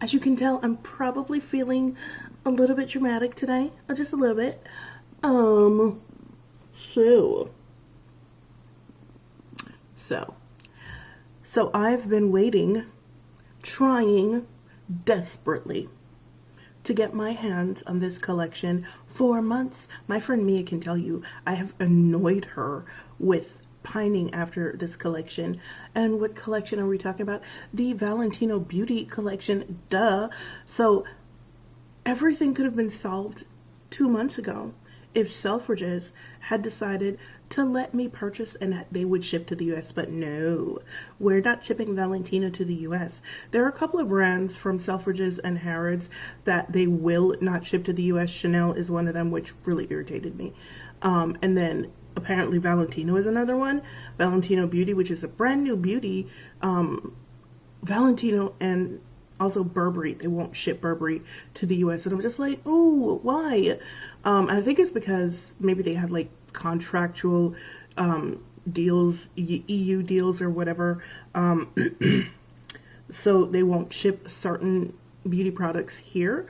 As you can tell, I'm probably feeling a little bit dramatic today, just a little bit. So, so I've been waiting, trying desperately to get my hands on this collection for months. My friend Mia can tell you, I have annoyed her with pining after this collection. And what collection are we talking about? The Valentino Beauty collection, duh. So everything could have been solved 2 months ago if Selfridges had decided to let me purchase and that they would ship to the US, but no, we're not shipping Valentino to the US. There are a couple of brands from Selfridges and Harrods that they will not ship to the US. Chanel is one of them, which really irritated me. And then apparently Valentino is another one. Valentino Beauty, which is a brand new beauty. Valentino and also Burberry, they won't ship Burberry to the US. And I'm just like, oh, why? And I think it's because maybe they have like contractual deals, EU deals or whatever. So they won't ship certain beauty products here.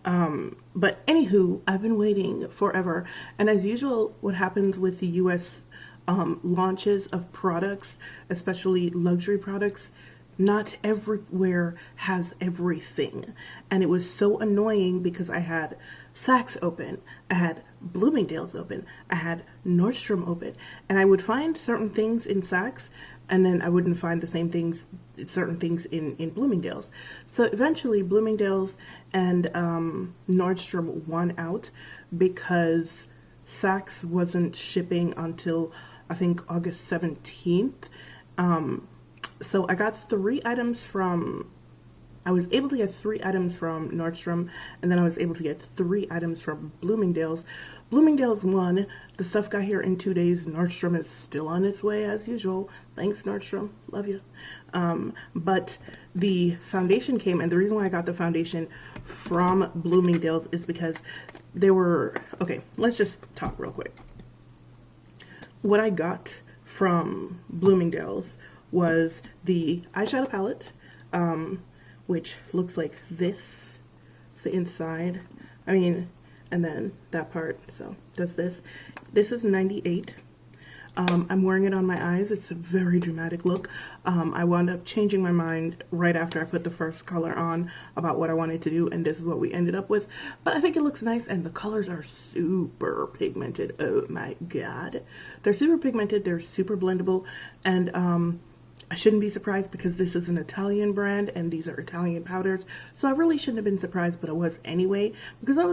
But anywho, I've been waiting forever. And as usual, what happens with the US launches of products, especially luxury products, not everywhere has everything. And it was so annoying because I had Saks open, I had Bloomingdale's open, I had Nordstrom open, and I would find certain things in Saks and then I wouldn't find the same things, certain things in Bloomingdale's. So eventually Bloomingdale's and Nordstrom won out because Saks wasn't shipping until I think August 17th. So I got 3 items from, I was able to get 3 items from Nordstrom, and then I was able to get 3 items from Bloomingdale's. Bloomingdale's won. The stuff got here in 2 days. Nordstrom is still on its way as usual. Thanks, Nordstrom. Love you. But the foundation came, and the reason why I got the foundation from Bloomingdale's is because there were, okay, let's just talk real quick. What I got from Bloomingdale's was the eyeshadow palette, which looks like this. It's the inside. I mean, and then that part, so does this. This is 98. I'm wearing it on my eyes. It's a very dramatic look. I wound up changing my mind right after I put the first color on about what I wanted to do, and this is what we ended up with. But I think it looks nice, and the colors are super pigmented. Oh my god. They're super pigmented, they're super blendable, and I shouldn't be surprised because this is an Italian brand and these are Italian powders. So I really shouldn't have been surprised, but I was anyway because I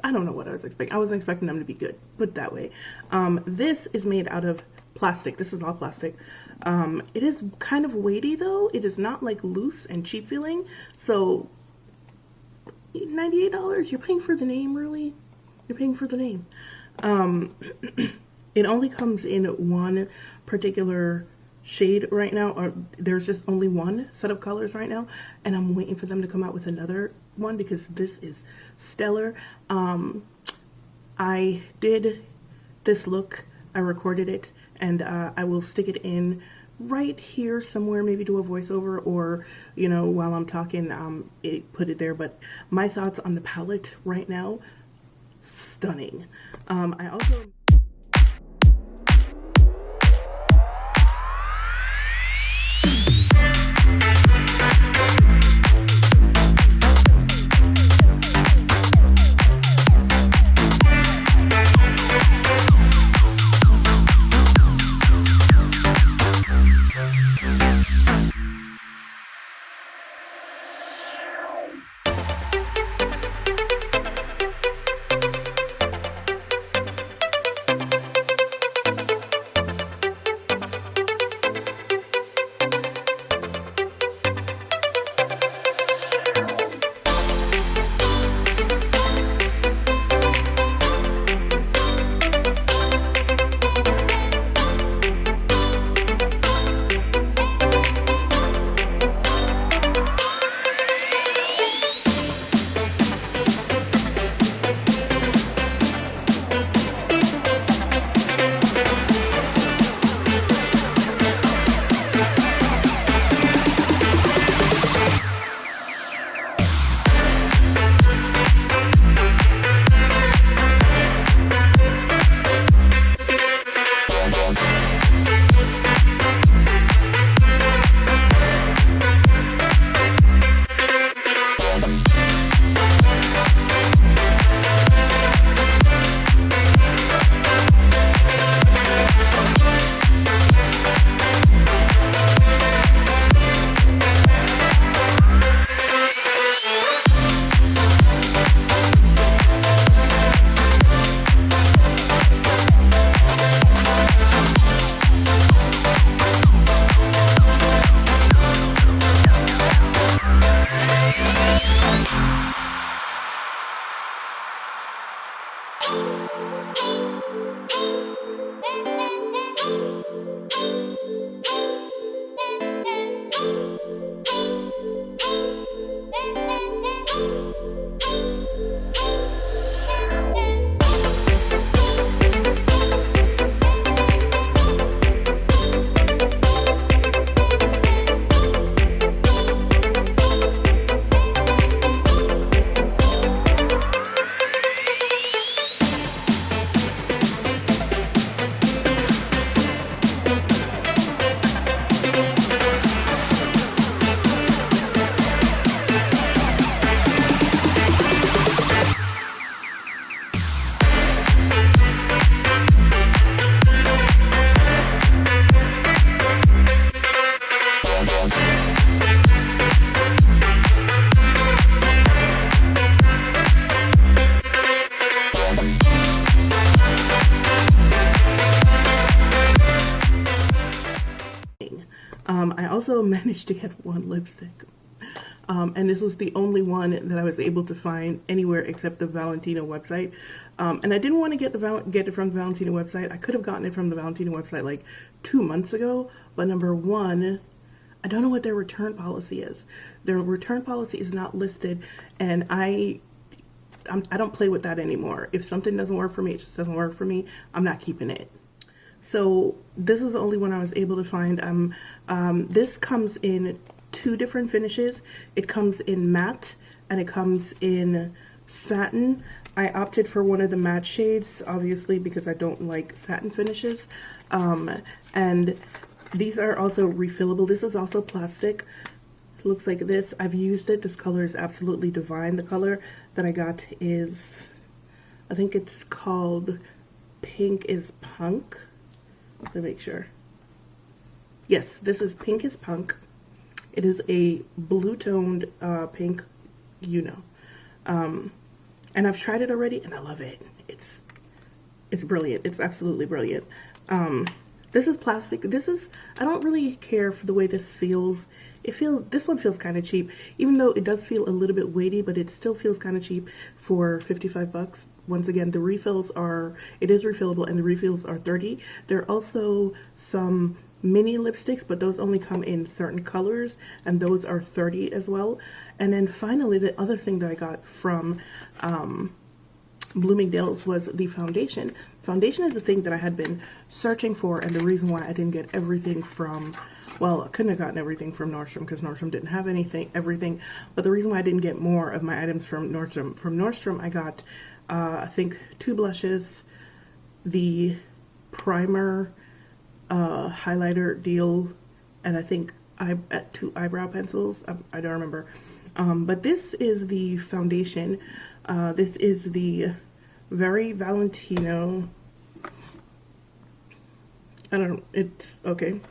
don't know what I was expecting. I wasn't expecting them to be good, put it that way. This is made out of plastic. This is all plastic. It is kind of weighty though. It is not like loose and cheap feeling. So $98, you're paying for the name, really? You're paying for the name. It only comes in one particular shade right now, or there's just only one set of colors right now, and I'm waiting for them to come out with another one because this is stellar. I did this look, I recorded it, and I will stick it in right here somewhere, maybe do a voiceover, or you know, while I'm talking, put it there. But my thoughts on the palette right now, stunning. I also also managed to get one lipstick. And this was the only one that I was able to find anywhere except the Valentino website. And I didn't want to get it from the Valentino website. I could have gotten it from the Valentino website like 2 months ago. But number one, I don't know what their return policy is. Their return policy is not listed, and I don't play with that anymore. If something doesn't work for me, it just doesn't work for me. I'm not keeping it. So this is the only one I was able to find. This comes in 2 different finishes. It comes in matte and it comes in satin. I opted for one of the matte shades, obviously, because I don't like satin finishes. And these are also refillable. This is also plastic. It looks like this. I've used it. This color is absolutely divine. The color that I got is, I think it's called Pink is Punk. Let me make sure. Yes, this is Pink is Punk. It is a blue toned pink, you know. And I've tried it already and I love it. It's brilliant. It's absolutely brilliant. This is plastic. I don't really care for the way this feels. This one feels kind of cheap, even though it does feel a little bit weighty, but it still feels kind of cheap for 55 bucks. Once again, it is refillable and the refills are 30. There are also some mini lipsticks, but those only come in certain colors, and those are 30 as well. And then finally, the other thing that I got from Bloomingdale's was the foundation. Foundation is a thing that I had been searching for, and the reason why I didn't get everything from, well, I couldn't have gotten everything from Nordstrom because Nordstrom didn't have everything, but the reason why I didn't get more of my items from Nordstrom, I got, I think 2 blushes, the primer, highlighter deal, and I think 2 eyebrow pencils. I don't remember. But this is the foundation. This is the very Valentino. It's okay.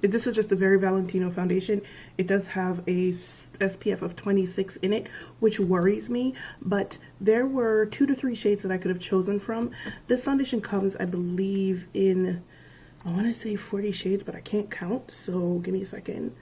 This is just a very Valentino foundation. It does have a SPF of 26 in it, which worries me, but there were 2 to 3 shades that I could have chosen from. This foundation comes, I believe, in, I want to say 40 shades, but I can't count, so give me a second.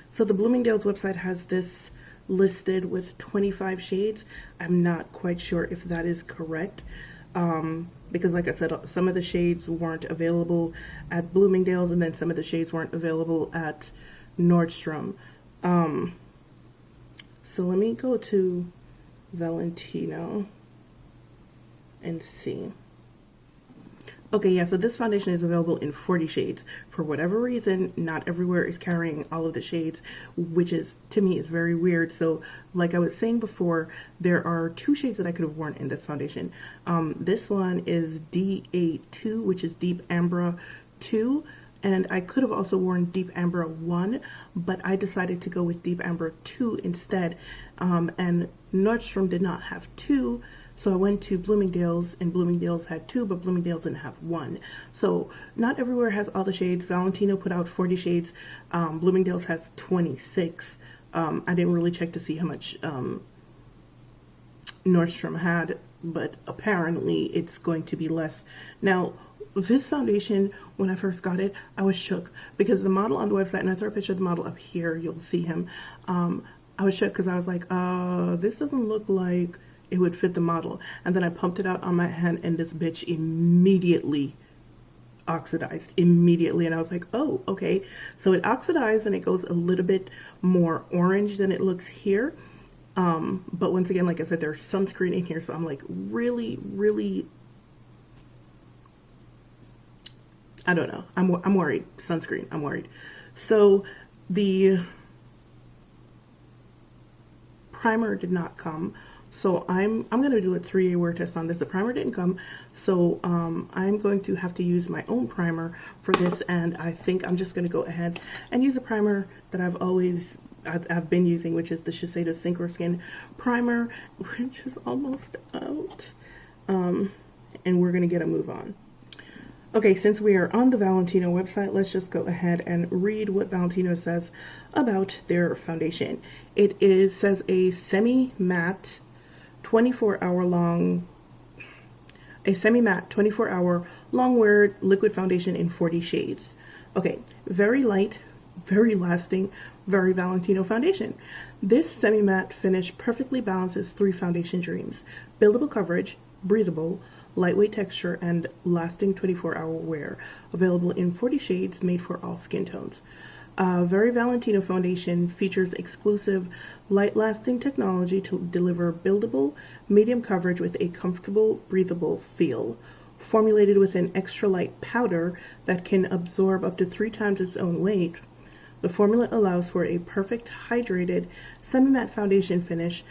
So the Bloomingdale's website has this listed with 25 shades. I'm not quite sure if that is correct, because like I said, some of the shades weren't available at Bloomingdale's, and then some of the shades weren't available at Nordstrom. So let me go to Valentino and see. Okay, yeah, so this foundation is available in 40 shades. For whatever reason, not everywhere is carrying all of the shades, which is, to me, is very weird. So, like I was saying before, there are 2 shades that I could have worn in this foundation. This one is D82, which is Deep Amber 2, and I could have also worn Deep Amber 1, but I decided to go with Deep Amber 2 instead, and Nordstrom did not have 2, so I went to Bloomingdale's, and Bloomingdale's had 2, but Bloomingdale's didn't have 1. So not everywhere has all the shades. Valentino put out 40 shades. Bloomingdale's has 26. I didn't really check to see how much Nordstrom had, but apparently it's going to be less. Now, this foundation, when I first got it, I was shook because the model on the website, and I throw a picture of the model up here, you'll see him. I was shook because I was like, this doesn't look like it would fit the model. And then I pumped it out on my hand, and this bitch immediately oxidized. Immediately. And I was like, oh, okay. So it oxidized, and it goes a little bit more orange than it looks here. But once again, like I said, there's sunscreen in here, so I'm like really, I don't know. I'm worried. Sunscreen. I'm worried. So the primer did not come. So I'm going to do a 3A wear test on this. The primer didn't come, so I'm going to have to use my own primer for this, and I think I'm just going to go ahead and use a primer that I've been using, which is the Shiseido Synchro Skin primer, which is almost out, and we're going to get a move on. Okay, since we are on the Valentino website, let's just go ahead and read what Valentino says about their foundation. It says a semi-matte 24-hour long wear liquid foundation in 40 shades. Okay, Very light, very lasting, very Valentino foundation. This semi-matte finish perfectly balances 3 foundation dreams: buildable coverage, breathable, lightweight texture, and lasting 24-hour wear. Available in 40 shades, made for all skin tones. Very Valentino foundation features exclusive light-lasting technology to deliver buildable, medium coverage with a comfortable, breathable feel. Formulated with an extra light powder that can absorb up to 3 times its own weight, the formula allows for a perfect hydrated semi-matte foundation finish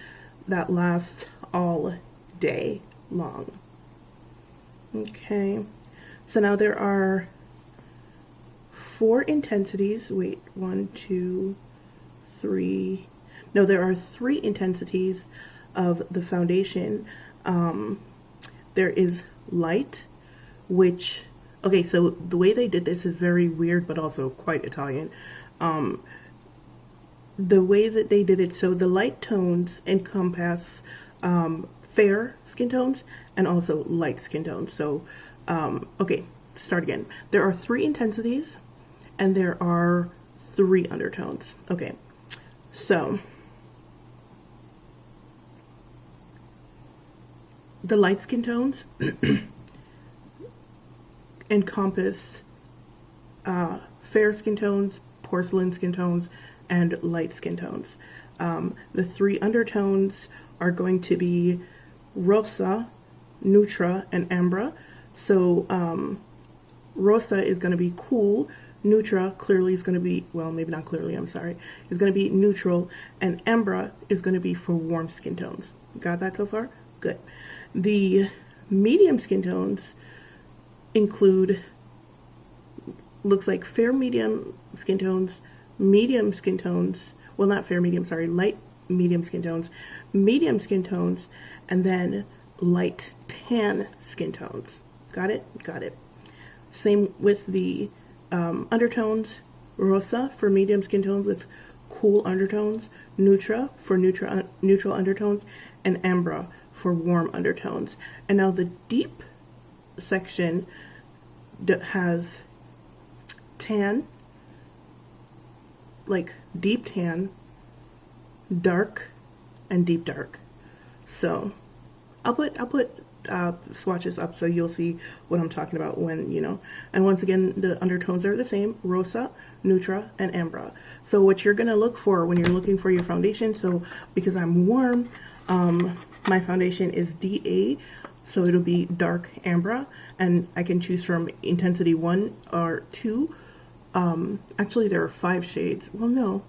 that lasts all day long. Okay, so now there are 4 intensities. Wait, 1, 2, 3. No, there are 3 intensities of the foundation. There is light, which, okay, so the way they did this is very weird, but also quite Italian. The way that they did it, so the light tones encompass fair skin tones and also light skin tones. So, okay, start again. There are 3 intensities and there are 3 undertones. Okay, so the light skin tones encompass fair skin tones, porcelain skin tones, and light skin tones. The 3 undertones are going to be Rosa, Neutra, and Ambra. So Rosa is going to be cool. Neutra clearly is going to be, well, maybe not clearly, I'm sorry, is going to be neutral, and Ambra is going to be for warm skin tones. Got that so far? Good. The medium skin tones include, looks like fair medium skin tones, medium skin tones, well, not fair medium, sorry, light medium skin tones, medium skin tones, and then light tan skin tones. Got it? Got it. Same with the undertones. Rosa for medium skin tones with cool undertones, Neutra for neutral undertones, and Ambra for warm undertones. And now the deep section that has tan, like deep tan, dark, and deep dark. So I'll put swatches up so you'll see what I'm talking about when, you know. And once again, the undertones are the same: Rosa, Neutra, and Ambra. So what you're gonna look for when you're looking for your foundation, so because I'm warm, my foundation is DA, so it'll be dark Ambra, and I can choose from intensity 1 or 2. Actually there are 5 shades. Well, no,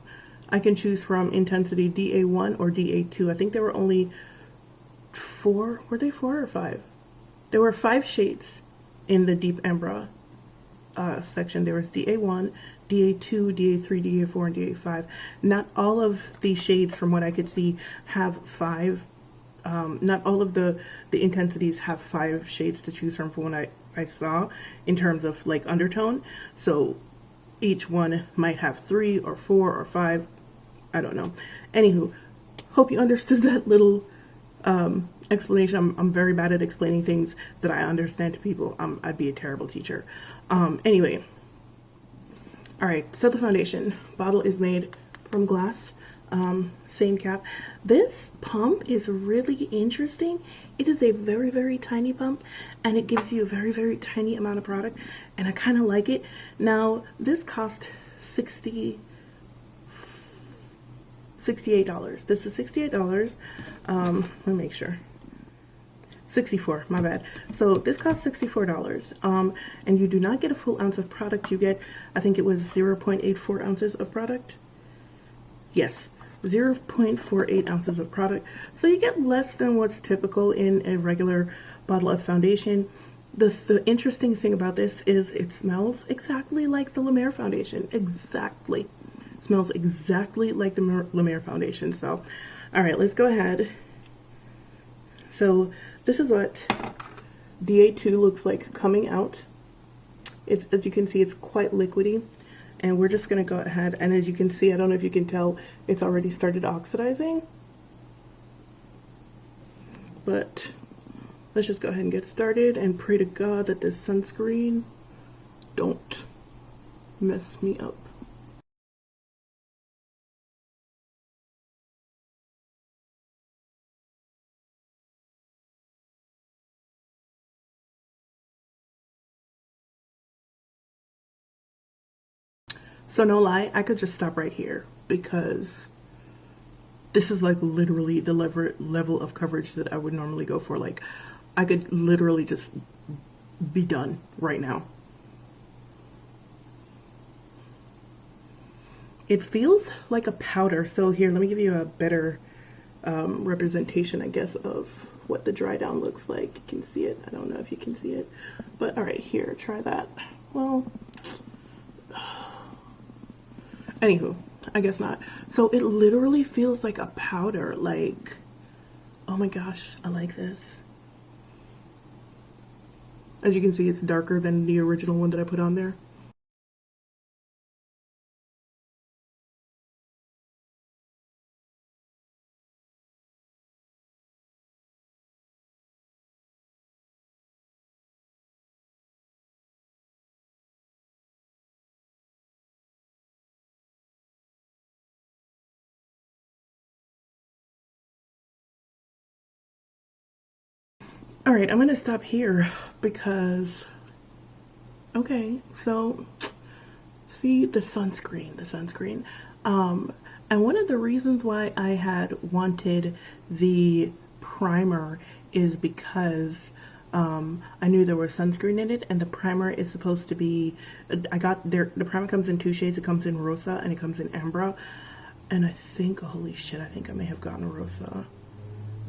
I can choose from intensity DA1 or DA2. I think there were only 4. Were they 4 or 5? There were 5 shades in the deep Ambra section. There was DA1, DA2, DA3, DA4, and DA5. Not all of these shades, from what I could see, have 5. Not all of the intensities have 5 shades to choose from what I saw in terms of like undertone. So each one might have 3 or 4 or 5. I don't know. Anywho, hope you understood that little explanation. I'm very bad at explaining things that I understand to people. I'd be a terrible teacher. Anyway, all right, so the foundation bottle is made from glass. Same cap. This pump is really interesting. It is a very, very tiny pump, and it gives you a very, very tiny amount of product, and I kind of like it. Now, this cost $68. This is $68. Let me make sure. 64, my bad. So this costs $64, and you do not get a full ounce of product. You get, I think it was 0.84 ounces of product. Yes, 0.48 ounces of product. So you get less than what's typical in a regular bottle of foundation. The interesting thing about this is it smells exactly like the La Mer foundation. Exactly. It smells exactly like the La Mer foundation. So, all right, let's go ahead. So this is what DA2 looks like coming out. It's, as you can see, it's quite liquidy. And we're just going to go ahead, and as you can see, I don't know if you can tell, it's already started oxidizing. But let's just go ahead and get started and pray to God that this sunscreen don't mess me up. So no lie, I could just stop right here because this is like literally the level of coverage that I would normally go for. Like I could literally just be done right now. It feels like a powder. So here, let me give you a better representation, I guess, of what the dry down looks like. You can see it. I don't know if you can see it, but all right, here, try that. Well, anywho, I guess not. So it literally feels like a powder. Like, oh my gosh, I like this. As you can see, it's darker than the original one that I put on there. All right, I'm gonna stop here because, okay, so see the sunscreen. And one of the reasons why I had wanted the primer is because I knew there was sunscreen in it, and the primer is supposed to be, I got there, the primer comes in two shades. It comes in Rosa and it comes in Ambra. And I think, holy shit, I think I may have gotten Rosa.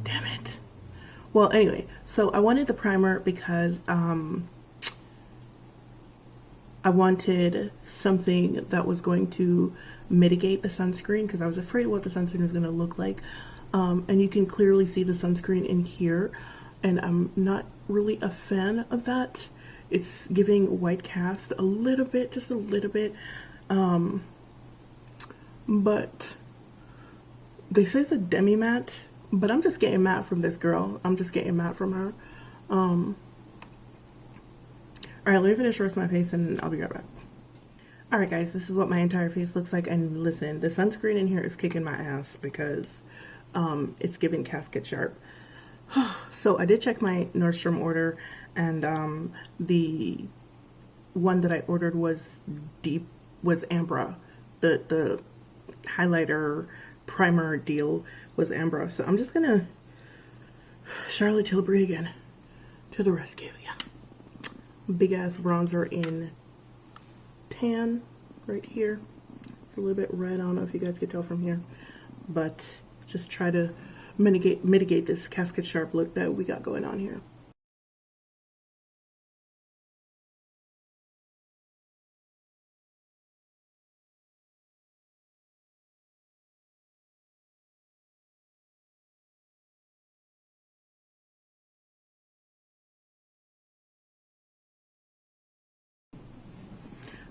Damn it. Well, anyway, so I wanted the primer because I wanted something that was going to mitigate the sunscreen because I was afraid what the sunscreen was going to look like. And you can clearly see the sunscreen in here, and I'm not really a fan of that. It's giving white cast a little bit, just a little bit. But they say it's a demi matte. But I'm just getting matte from this girl. I'm just getting matte from her. All right, let me finish the rest of my face and I'll be right back. All right, guys, this is what my entire face looks like. And listen, the sunscreen in here is kicking my ass because it's giving casket sharp. So I did check my Nordstrom order, and the one that I ordered was Ambra. The highlighter primer deal was Ambra. So I'm just gonna Charlotte Tilbury again to the rescue. Yeah, big ass bronzer in tan right here. It's a little bit red. I don't know if you guys can tell from here, but just try to mitigate this casket sharp look that we got going on here.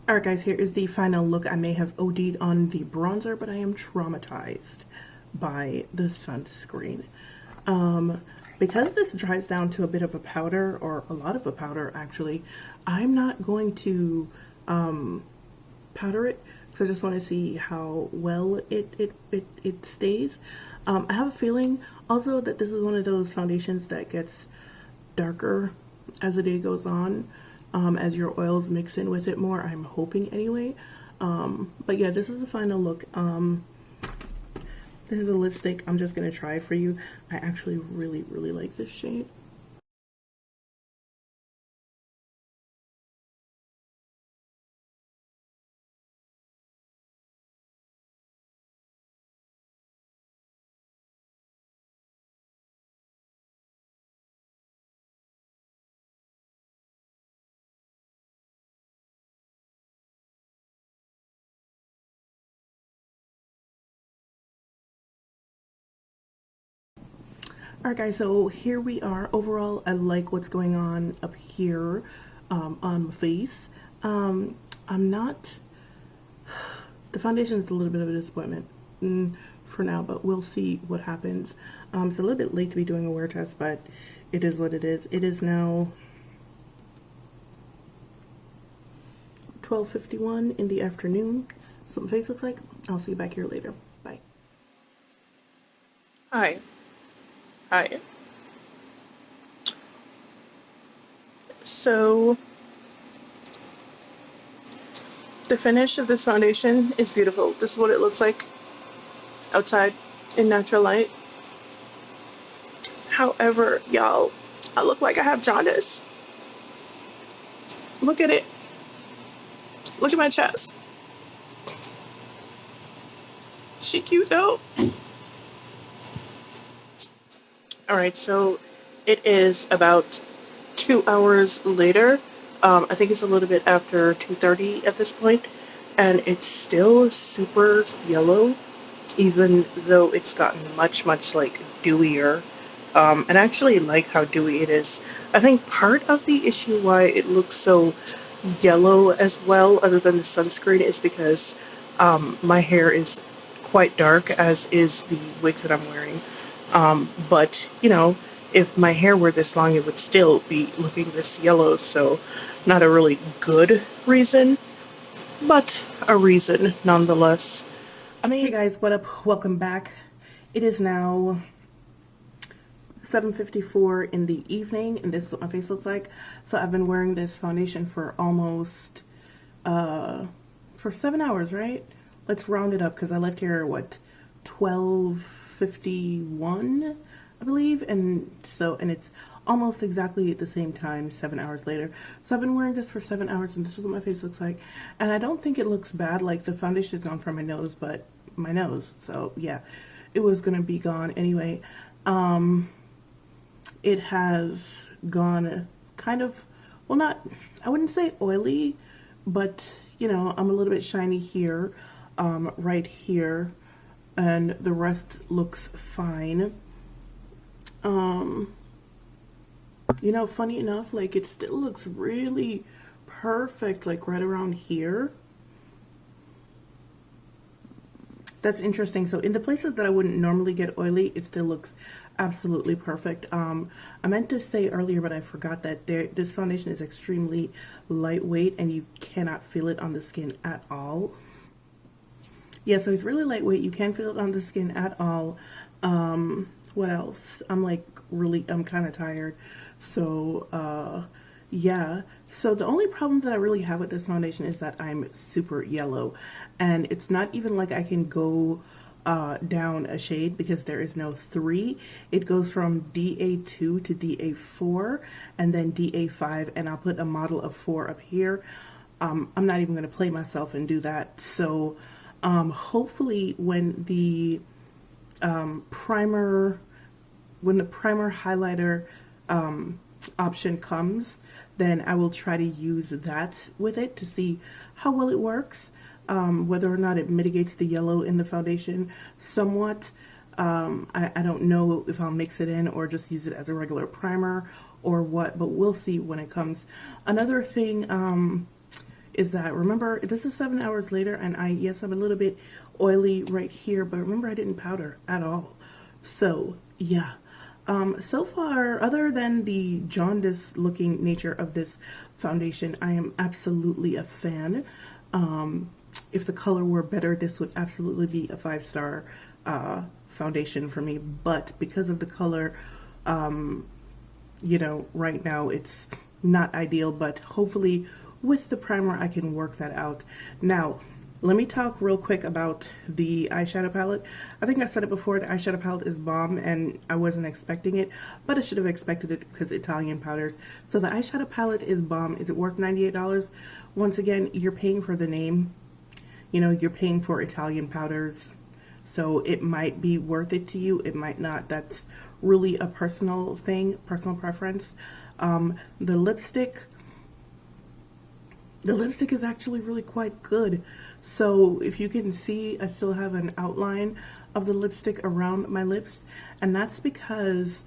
Alright guys, here is the final look. I may have OD'd on the bronzer, but I am traumatized by the sunscreen. Because this dries down to a bit of a powder, or a lot of a powder actually, I'm not going to powder it because I just want to see how well it stays. I have a feeling also that this is one of those foundations that gets darker as the day goes on. As your oils mix in with it more, I'm hoping anyway. But yeah, this is the final look. This is a lipstick I'm just gonna try for you. I actually really like this shade. Alright guys, so here we are. Overall, I like what's going on up here on my face. I'm not, the foundation is a little bit of a disappointment for now, but we'll see what happens. It's a little bit late to be doing a wear test, but it is what it is. It is now 12:51 in the afternoon. That's what my face looks like. I'll see you back here later. Bye. Hi. Hi. So, the finish of this foundation is beautiful. This is what it looks like outside in natural light. However, y'all, I look like I have jaundice. Look at it. Look at my chest. She cute though. Alright, so it is about 2 hours later. I think it's a little bit after 2:30 at this point, and it's still super yellow, even though it's gotten much like dewier. And I actually like how dewy it is. I think part of the issue why it looks so yellow as well, other than the sunscreen, is because my hair is quite dark, as is the wig that I'm wearing. But, you know, if my hair were this long, it would still be looking this yellow, so not a really good reason, but a reason nonetheless. I mean, Hey guys, what up? Welcome back. It is now 7:54 in the evening, and this is what my face looks like. So I've been wearing this foundation for almost for 7 hours, right? Let's round it up because I left here what, 12:51, I believe, and it's almost exactly at the same time 7 hours later. So I've been wearing this for 7 hours, and this is what my face looks like. And I don't think it looks bad. Like, the foundation is gone from my nose, but my nose, so yeah, it was gonna be gone anyway. It has gone kind of, well, not, I wouldn't say oily, but you know, I'm a little bit shiny here, right here, and the rest looks fine. You know, funny enough, like, it still looks really perfect, like right around here. That's interesting. So in the places that I wouldn't normally get oily, it still looks absolutely perfect. I meant to say earlier, but I forgot that this foundation is extremely lightweight and you cannot feel it on the skin at all. Yeah, so it's really lightweight. You can't feel it on the skin at all. What else? I'm kind of tired. So, yeah. So the only problem that I really have with this foundation is that I'm super yellow. And it's not even like I can go down a shade because there is no 3. It goes from DA2 to DA4 and then DA5, and I'll put a model of 4 up here. I'm not even going to play myself and do that. So hopefully when the primer highlighter option comes, then I will try to use that with it to see how well it works, whether or not it mitigates the yellow in the foundation somewhat. I don't know if I'll mix it in or just use it as a regular primer or what, but we'll see when it comes. Another thing is that, remember, this is 7 hours later, and yes, I'm a little bit oily right here, but remember, I didn't powder at all. So yeah. So far, other than the jaundice looking nature of this foundation, I am absolutely a fan. If the color were better, this would absolutely be a 5-star foundation for me, but because of the color, you know, right now it's not ideal, but hopefully with the primer I can work that out. Now, let me talk real quick about the eyeshadow palette. I think I said it before, the eyeshadow palette is bomb, and I wasn't expecting it, but I should have expected it because Italian powders. So the eyeshadow palette is bomb. Is it worth $98? Once again, you're paying for the name. You know, you're paying for Italian powders, so it might be worth it to you. It might not. That's really a personal thing, personal preference. The lipstick is actually really quite good. So if you can see, I still have an outline of the lipstick around my lips, and that's because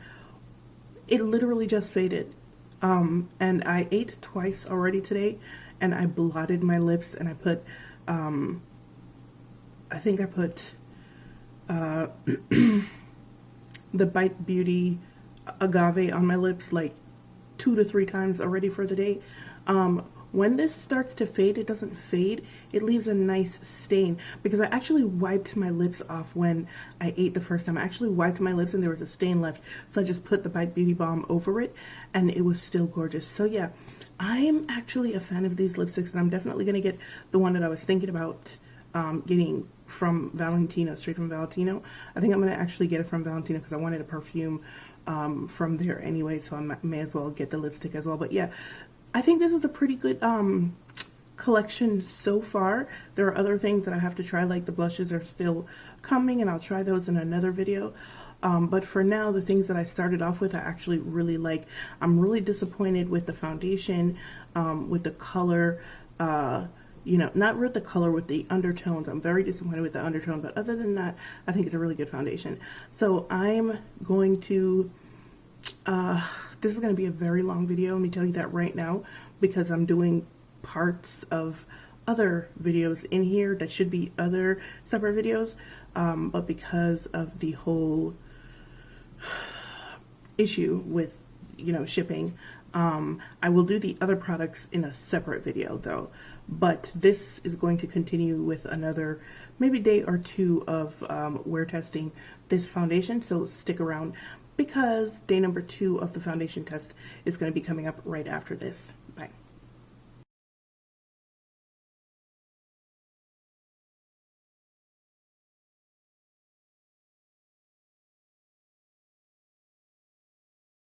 it literally just faded. And I ate twice already today, and I blotted my lips, and I put, I think I put the Bite Beauty Agave on my lips like 2 to 3 times already for the day. When this starts to fade, it doesn't fade, it leaves a nice stain, because I actually wiped my lips off when I ate the first time. I actually wiped my lips and there was a stain left, so I just put the Bite Beauty Balm over it and it was still gorgeous. So yeah, I'm actually a fan of these lipsticks, and I'm definitely going to get the one that I was thinking about getting from Valentino, straight from Valentino. I think I'm going to actually get it from Valentino because I wanted a perfume from there anyway, so I may as well get the lipstick as well. But yeah, I think this is a pretty good collection so far. There are other things that I have to try, like the blushes are still coming, and I'll try those in another video. But for now, the things that I started off with, I actually really like. I'm really disappointed with the foundation, with the color, you know, not with the color, with the undertones. I'm very disappointed with the undertone, but other than that, I think it's a really good foundation. So I'm going to, this is going to be a very long video, let me tell you that right now, because I'm doing parts of other videos in here that should be other separate videos, but because of the whole issue with, you know, shipping, I will do the other products in a separate video though. But this is going to continue with another maybe day or two of wear testing this foundation, so stick around because day number 2 of the foundation test is going to be coming up right after this.